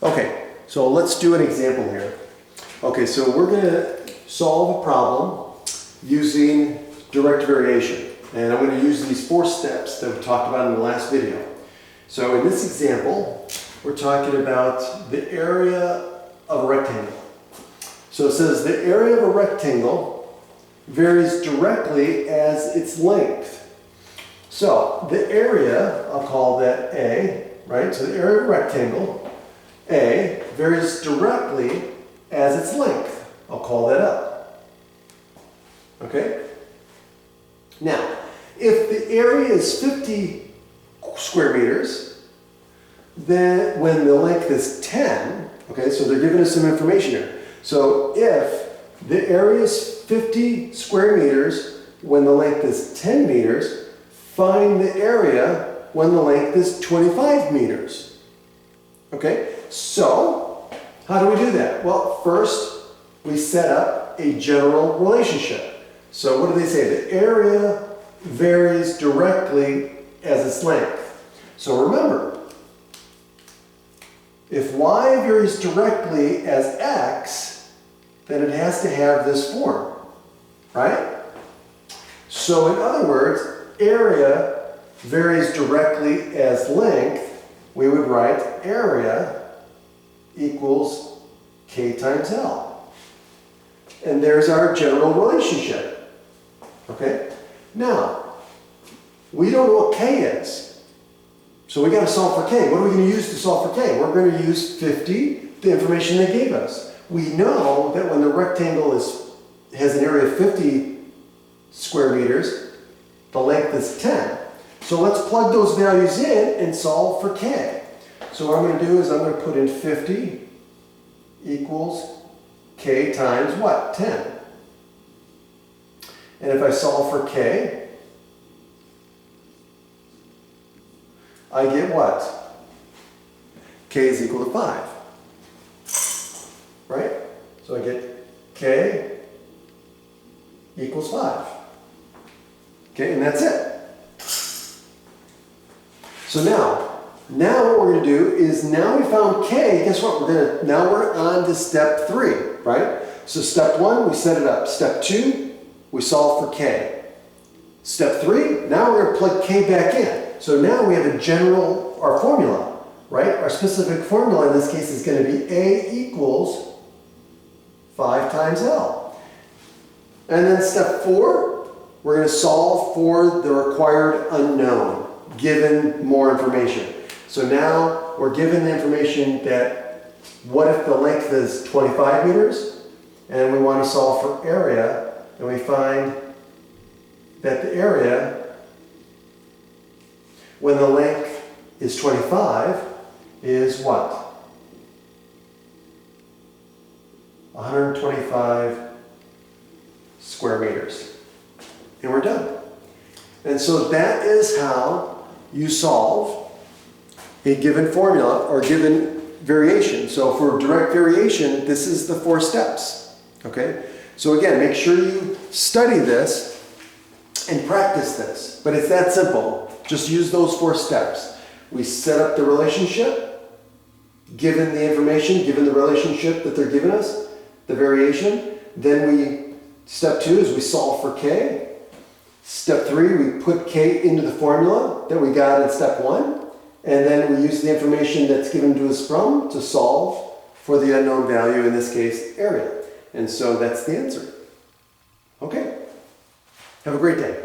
Okay, so let's do an example here. Okay, so we're going to solve a problem using direct variation. And I'm going to use these 4 steps that we talked about in the last video. So in this example, we're talking about the area of a rectangle. So it says the area of a rectangle varies directly as its length. So the area, I'll call that A, right? So the area of a rectangle, A, varies directly as its length. I'll call that up. Okay? Now, if the area is 50 square meters, then when the length is 10, okay, so they're giving us some information here. So if the area is 50 square meters when the length is 10 meters, find the area when the length is 25 meters. Okay, so how do we do that? Well, first we set up a general relationship. So what do they say? The area varies directly as its length. So remember, if y varies directly as x, then it has to have this form, right? So in other words, area varies directly as length. We would write area equals k times L. And there's our general relationship. Okay? Now, we don't know what k is. So we got to solve for k. What are we going to use to solve for k? We're going to use 50, the information they gave us. We know that when the rectangle has an area of 50 square meters, the length is 10. So let's plug those values in and solve for k. So what I'm going to do is I'm going to put in 50 equals k times what? 10. And if I solve for k, I get what? K is equal to 5. Right? So I get k equals 5. Okay, and that's it. So now what we're going to do is now we found k, guess what? Now we're on to step 3, right? So step 1, we set it up. Step 2, we solve for k. Step 3, now we're going to plug k back in. So now we have our formula, right? Our specific formula in this case is going to be A equals 5 times L. And then step 4, we're going to solve for the required unknown, given more information. So now we're given the information that what if the length is 25 meters and we want to solve for area, and we find that the area when the length is 25 is what? 125 square meters. And we're done. And so that is how you solve a given formula or given variation. So for direct variation, this is the 4 steps. Okay? So again, make sure you study this and practice this. But it's that simple. Just use those 4 steps. We set up the relationship, given the information, given the relationship that they're giving us, the variation. Then step 2 is we solve for k. Step 3, we put k into the formula that we got in step 1. And then we use the information that's given to us to solve for the unknown value, in this case, area. And so that's the answer. Okay. Have a great day.